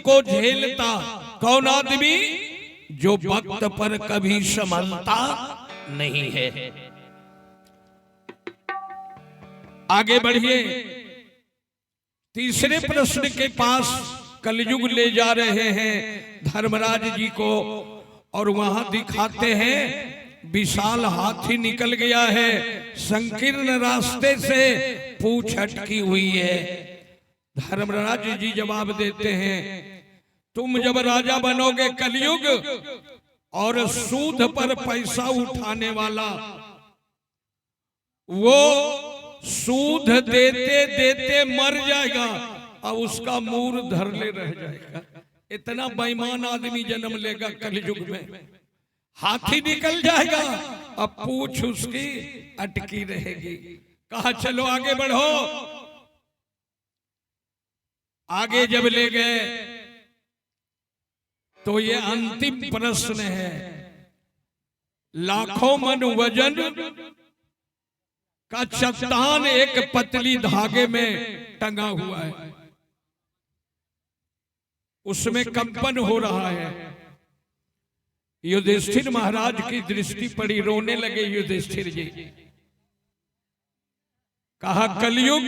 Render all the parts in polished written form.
को झेलता। कौन आदमी? जो वक्त पर कभी संभलता नहीं है। आगे बढ़िए, तीसरे प्रश्न के पास कलयुग ले जा रहे हैं धर्मराज जी को, और वहां दिखाते हैं विशाल हाथी निकल गया है, संकीर्ण रास्ते से पूंछ अटकी हुई है। धर्मराज जी जवाब देते हैं, तुम जब राजा बनोगे कलयुग, और सूद पर पैसा उठाने वाला वो सूद देते देते मर जाएगा और उसका मूर धरले रह जाएगा। इतना बेईमान आदमी जन्म लेगा कलयुग में। हाथी निकल जाएगा, अब पूछ उसकी अटकी रहेगी। कहा चलो आगे बढ़ो। आगे जब ले गए तो ये अंतिम प्रश्न है। लाखों मन वजन का चट्टान एक पतली धागे में टंगा हुआ है, उसमें कंपन हो रहा है। युधिष्ठिर महाराज की दृष्टि पड़ी, रोने लगे युधिष्ठिर जी। कहा कलयुग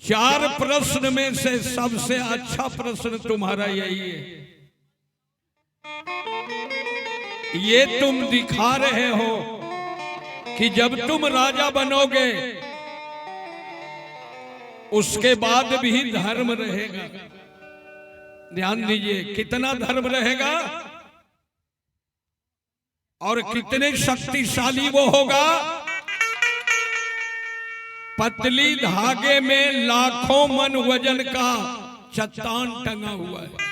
4 प्रश्न में से सबसे अच्छा प्रश्न तुम्हारा यही है। ये तुम दिखा रहे हो कि जब तुम राजा बनोगे उसके बाद भी धर्म रहेगा। ध्यान दीजिए, कितना धर्म रहेगा और कितने शक्तिशाली वो होगा। पतली धागे में लाखों मन वजन का चट्टान टंगा हुआ है।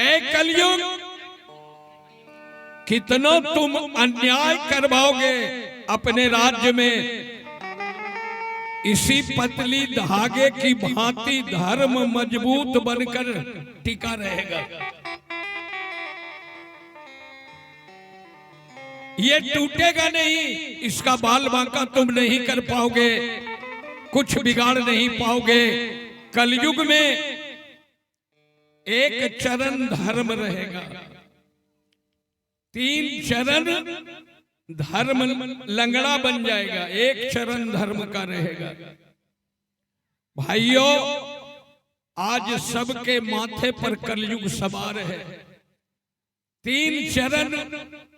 ए कलयुग, कितना तुम अन्याय करवाओगे अपने राज्य में, इसी पतली धागे की भांति धर्म मजबूत बनकर टिका रहेगा। ये टूटेगा नहीं, इसका बाल बांका तुम नहीं कर पाओगे, कुछ बिगाड़ नहीं पाओगे। कलयुग में एक चरण धर्म रहेगा, 3 चरण धर्म लंगड़ा बन जाएगा, 1 चरण धर्म का रहेगा। भाइयों, आज सबके माथे पर कलयुग सवार है। 3 चरण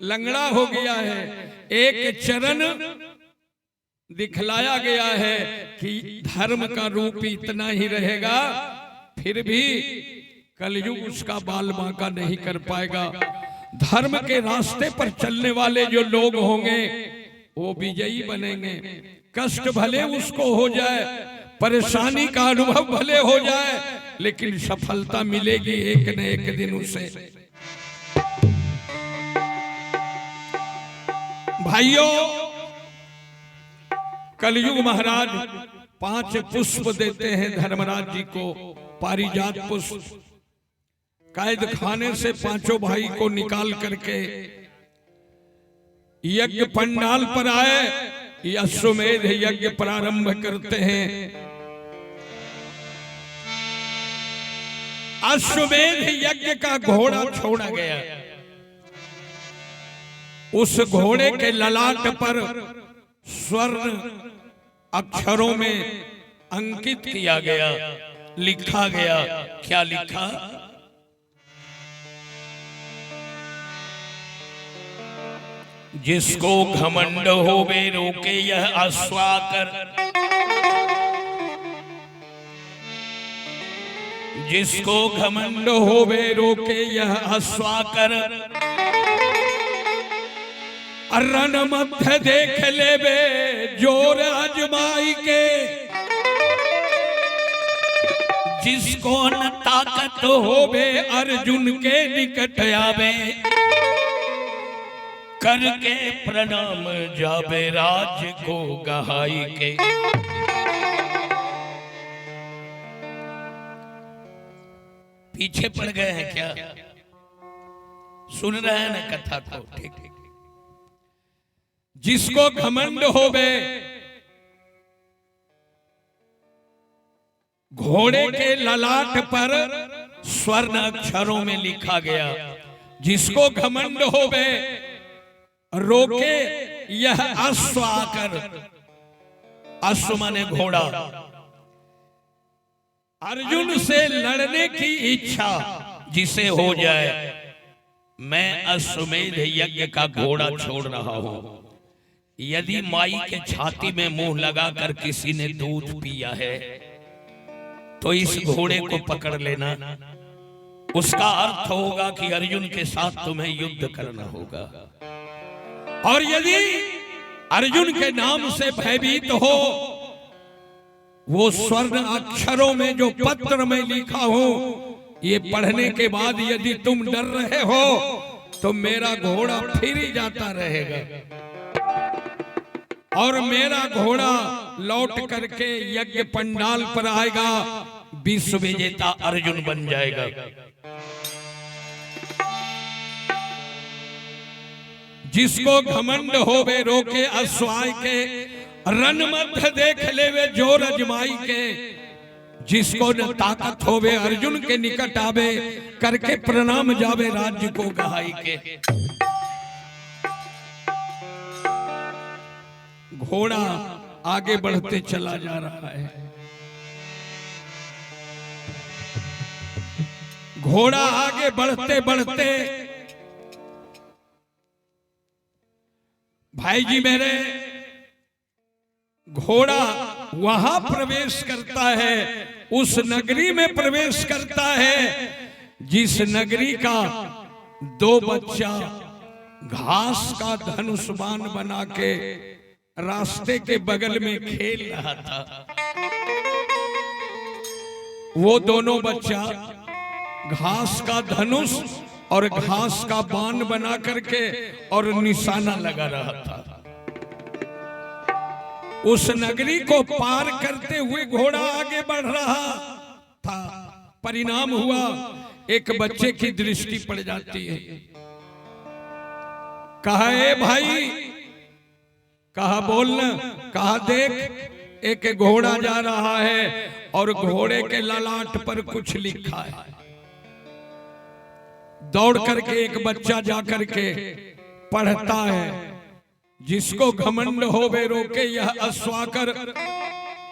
लंगड़ा हो गया है, 1 चरण दिखलाया गया है कि धर्म का रूप इतना ही रहेगा, फिर भी कलयुग उसका बाल बांका नहीं कर पाएगा। धर्म के रास्ते पर चलने वाले जो लोग होंगे वो विजयी बनेंगे। कष्ट भले उसको हो जाए, परेशानी का अनुभव भले हो जाए, लेकिन सफलता मिलेगी एक न एक दिन उसे। भाइयों, कलयुग महाराज 5 पुष्प देते हैं धर्मराज जी को, पारिजात पुष्प। कैद खाने से 5 भाई को निकाल करके यज्ञ पंडाल पर आए, अश्वमेध यज्ञ प्रारंभ करते हैं। अश्वमेध यज्ञ का घोड़ा छोड़ा गया, उस घोड़े के ललाट पर स्वर्ण अक्षरों में अंकित किया गया, लिखा गया। क्या लिखा? जिसको घमंड होवे रोके यह अश्वाकर, जिसको घमंड होवे रोके यह अश्वाकर, रण मध्य देख लेबे जोर अजमाई के, जिसको न ताकत होवे अर्जुन के निकट आवे, करके प्रणाम जाबे राज को गहाई के। पीछे पड़ गए हैं क्या? सुन रहे हैं ना कथा को? ठीक ठीक। जिसको घमंड होवे, घोड़े के ललाट पर स्वर्ण अक्षरों में लिखा गया, जिसको घमंड होवे रोके यह अश्व आकर, अश्व माने घोड़ा, अर्जुन से लड़ने की इच्छा जिसे हो जाए, मैं अश्वमेध यज्ञ का घोड़ा छोड़ रहा हूं। यदि माई के छाती में मुंह लगाकर किसी ने दूध पिया है तो इस घोड़े को पकड़ लेना, उसका अर्थ होगा कि अर्जुन के साथ तुम्हें युद्ध करना होगा। और यदि अर्जुन के नाम से भयभीत हो, वो स्वर्ण अक्षरों में जो पत्र में लिखा हो, ये पढ़ने के बाद यदि तुम डर रहे हो तो मेरा घोड़ा फिर ही जाता रहेगा और मेरा घोड़ा लौट करके यज्ञ पंडाल पर आएगा, विश्व विजेता अर्जुन बन जाएगा। जिसको घमंड होवे रोके अश्वाय के, रन मध्य देख लेवे जोर अजमाई के, जिसको न ताकत होवे अर्जुन के निकट आवे, करके प्रणाम जावे राज्य को गहाई के। घोड़ा आगे बढ़ते चला जा रहा है, घोड़ा आगे बढ़ते बढ़ते भाई जी मेरे, घोड़ा वहां प्रवेश करता है, उस नगरी में प्रवेश करता है जिस नगरी का दो बच्चा घास का धनुष बाण बना के रास्ते के बगल में खेल रहा था। वो दोनों बच्चा घास का धनुष और घास का बाण बना करके और निशाना लगा रहा था। उस नगरी को पार करते हुए घोड़ा आगे बढ़ रहा था। परिणाम हुआ एक बच्चे की दृष्टि पड़ जाती है। कहा ए भाई, कहा बोलना, कहा देख एक घोड़ा जा रहा है और घोड़े के ललाट पर कुछ लिखा है। दौड़ करके एक बच्चा जाकर के पढ़ता है, जिसको घमंड होवे रोके यह अश्वाकर,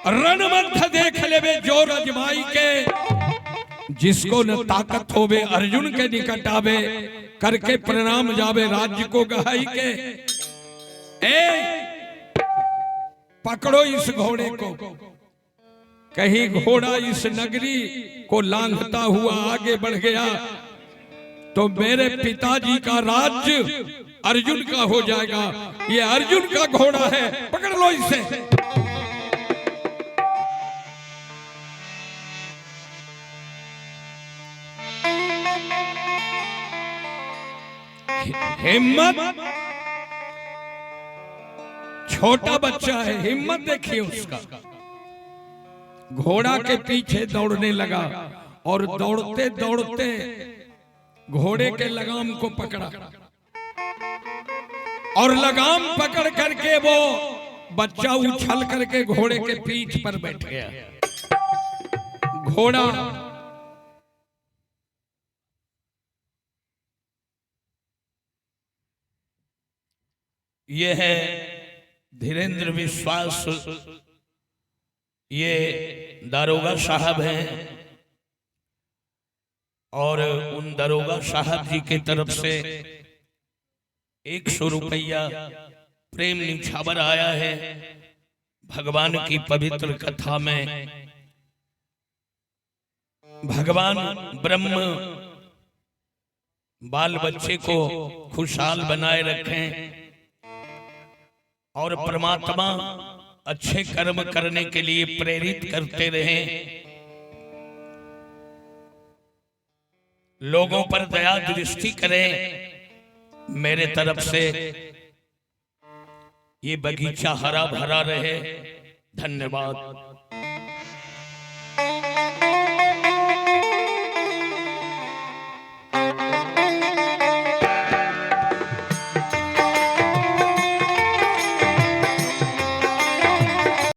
रणमंथ देख लेवे जोर अजमाई के, जिसको न ताकत होवे अर्जुन के निकट आवे, करके प्रणाम जावे राज्य को गहाई के। ए पकड़ो इस घोड़े को। कहीं घोड़ा इस नगरी को लांघता हुआ आगे बढ़ गया तो मेरे पिताजी का राज्य अर्जुन का हो जाएगा। ये अर्जुन का घोड़ा है, पकड़ लो इसे। हिम्मत, छोटा बच्चा है, हिम्मत देखिए उसका। घोड़ा के पीछे दौड़ने लगा और दौड़ते दौड़ते घोड़े के लगाम को पकड़ा और लगाम पकड़ करके वो बच्चा उछल करके घोड़े के पीठ पर बैठ गया। घोड़ा ये है धीरेन्द्र विश्वास, ये दारोगा साहब हैं और उन दारोगा साहब जी की तरफ से 100 रुपया प्रेम निछावर आया है। भगवान की पवित्र कथा में भगवान ब्रह्म बाल बच्चे को खुशहाल बनाए रखें और परमात्मा अच्छे कर्म करने के लिए प्रेरित करते रहें, लोगों पर दया दृष्टि करें। मेरे तरफ से ये बगीचा हरा भरा रहे। धन्यवाद।